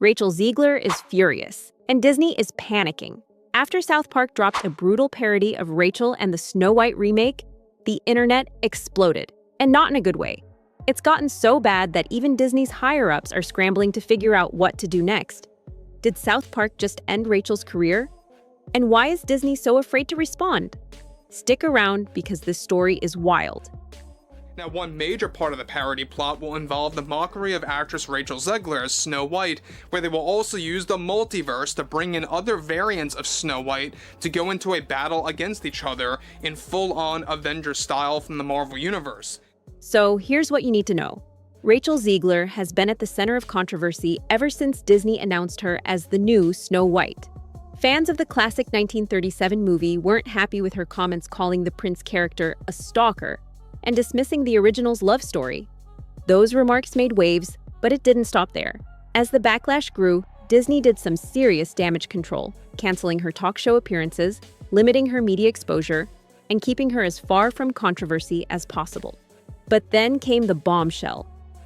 Rachel Zegler is furious, and Disney is panicking. After South Park dropped a brutal parody of Rachel and the Snow White remake, the internet exploded, and not in a good way. It's gotten so bad that even Disney's higher-ups are scrambling to figure out what to do next. Did South Park just end Rachel's career? And why is Disney so afraid to respond? Stick around because this story is wild. Now, one major part of the parody plot will involve the mockery of actress Rachel Zegler as Snow White, where they will also use the multiverse to bring in other variants of Snow White to go into a battle against each other in full-on Avengers style from the Marvel Universe. So here's what you need to know. Rachel Zegler has been at the center of controversy ever since Disney announced her as the new Snow White. Fans of the classic 1937 movie weren't happy with her comments calling the prince character a stalker and dismissing the original's love story. Those remarks made waves, but it didn't stop there. As the backlash grew, Disney did some serious damage control, canceling her talk show appearances, limiting her media exposure, and keeping her as far from controversy as possible. But then came the bombshell.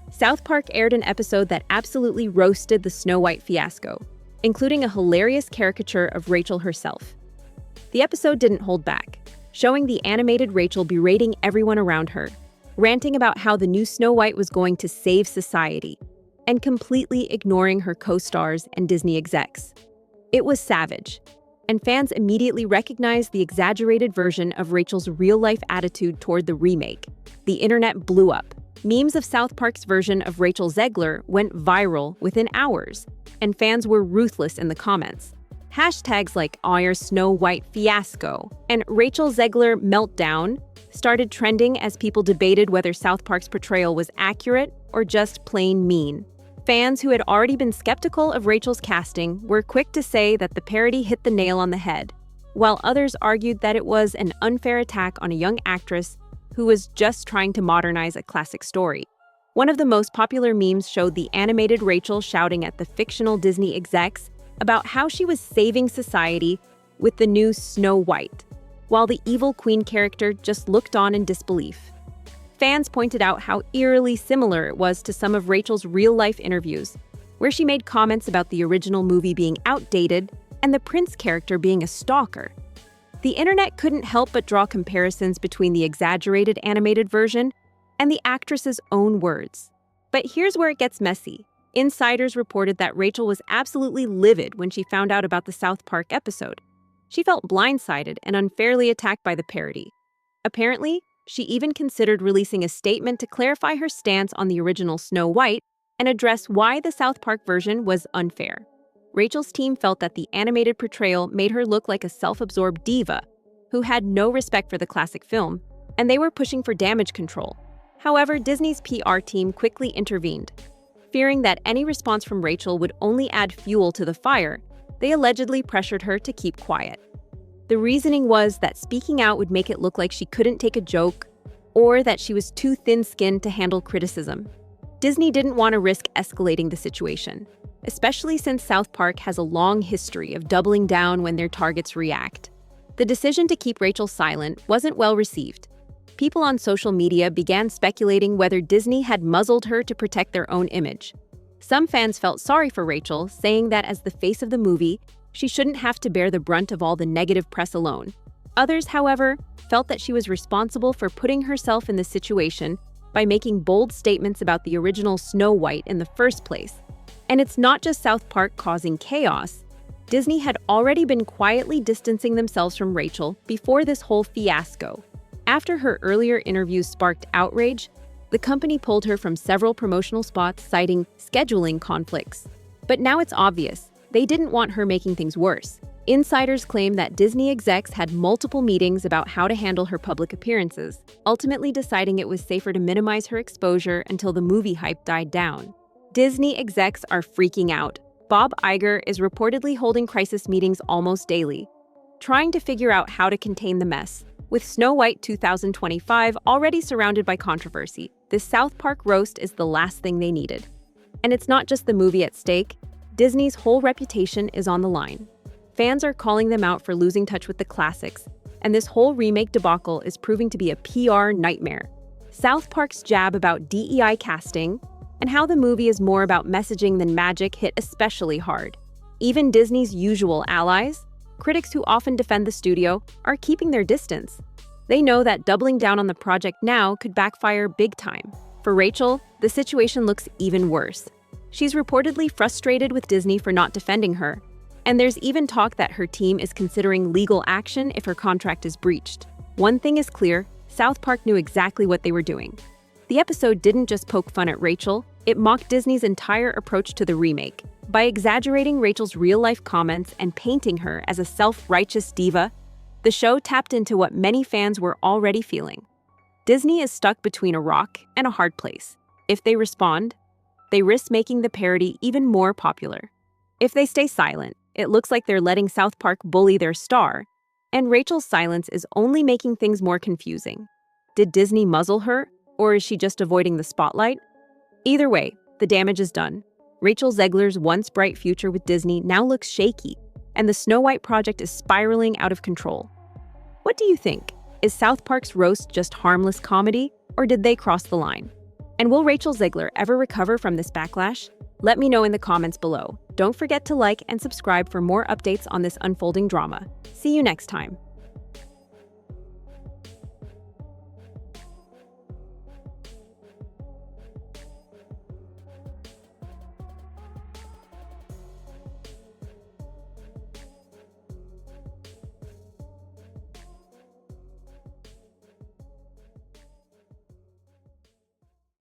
South Park aired an episode that absolutely roasted the Snow White fiasco, including a hilarious caricature of Rachel herself. The episode didn't hold back, showing the animated Rachel berating everyone around her, ranting about how the new Snow White was going to save society, and completely ignoring her co-stars and Disney execs. It was savage, and fans immediately recognized the exaggerated version of Rachel's real-life attitude toward the remake. The internet blew up. Memes of South Park's version of Rachel Zegler went viral within hours, and fans were ruthless in the comments. Hashtags like "Our Snow White fiasco" and "Rachel Zegler meltdown" started trending as people debated whether South Park's portrayal was accurate or just plain mean. Fans who had already been skeptical of Rachel's casting were quick to say that the parody hit the nail on the head, while others argued that it was an unfair attack on a young actress who was just trying to modernize a classic story. One of the most popular memes showed the animated Rachel shouting at the fictional Disney execs about how she was saving society with the new Snow White, while the evil queen character just looked on in disbelief. Fans pointed out how eerily similar it was to some of Rachel's real-life interviews, where she made comments about the original movie being outdated and the prince character being a stalker. The internet couldn't help but draw comparisons between the exaggerated animated version and the actress's own words. But here's where it gets messy. Insiders reported that Rachel was absolutely livid when she found out about the South Park episode. She felt blindsided and unfairly attacked by the parody. Apparently, she even considered releasing a statement to clarify her stance on the original Snow White and address why the South Park version was unfair. Rachel's team felt that the animated portrayal made her look like a self-absorbed diva who had no respect for the classic film, and they were pushing for damage control. However, Disney's PR team quickly intervened. Fearing that any response from Rachel would only add fuel to the fire, they allegedly pressured her to keep quiet. The reasoning was that speaking out would make it look like she couldn't take a joke or that she was too thin-skinned to handle criticism. Disney didn't want to risk escalating the situation, especially since South Park has a long history of doubling down when their targets react. The decision to keep Rachel silent wasn't well received. People on social media began speculating whether Disney had muzzled her to protect their own image. Some fans felt sorry for Rachel, saying that as the face of the movie, she shouldn't have to bear the brunt of all the negative press alone. Others, however, felt that she was responsible for putting herself in this situation by making bold statements about the original Snow White in the first place. And it's not just South Park causing chaos. Disney had already been quietly distancing themselves from Rachel before this whole fiasco. After her earlier interviews sparked outrage, the company pulled her from several promotional spots, citing scheduling conflicts. But now it's obvious, they didn't want her making things worse. Insiders claim that Disney execs had multiple meetings about how to handle her public appearances, ultimately deciding it was safer to minimize her exposure until the movie hype died down. Disney execs are freaking out. Bob Iger is reportedly holding crisis meetings almost daily, trying to figure out how to contain the mess. With Snow White 2025 already surrounded by controversy, this South Park roast is the last thing they needed. And it's not just the movie at stake. Disney's whole reputation is on the line. Fans are calling them out for losing touch with the classics, and this whole remake debacle is proving to be a PR nightmare. South Park's jab about DEI casting, and how the movie is more about messaging than magic hit especially hard. Even Disney's usual allies, critics who often defend the studio, are keeping their distance. They know that doubling down on the project now could backfire big time. For Rachel, the situation looks even worse. She's reportedly frustrated with Disney for not defending her, and there's even talk that her team is considering legal action if her contract is breached. One thing is clear, South Park knew exactly what they were doing. The episode didn't just poke fun at Rachel, it mocked Disney's entire approach to the remake. By exaggerating Rachel's real-life comments and painting her as a self-righteous diva, the show tapped into what many fans were already feeling. Disney is stuck between a rock and a hard place. If they respond, they risk making the parody even more popular. If they stay silent, it looks like they're letting South Park bully their star, and Rachel's silence is only making things more confusing. Did Disney muzzle her, or is she just avoiding the spotlight? Either way, the damage is done. Rachel Zegler's once bright future with Disney now looks shaky, and the Snow White project is spiraling out of control. What do you think? Is South Park's roast just harmless comedy, or did they cross the line? And will Rachel Zegler ever recover from this backlash? Let me know in the comments below. Don't forget to like and subscribe for more updates on this unfolding drama. See you next time.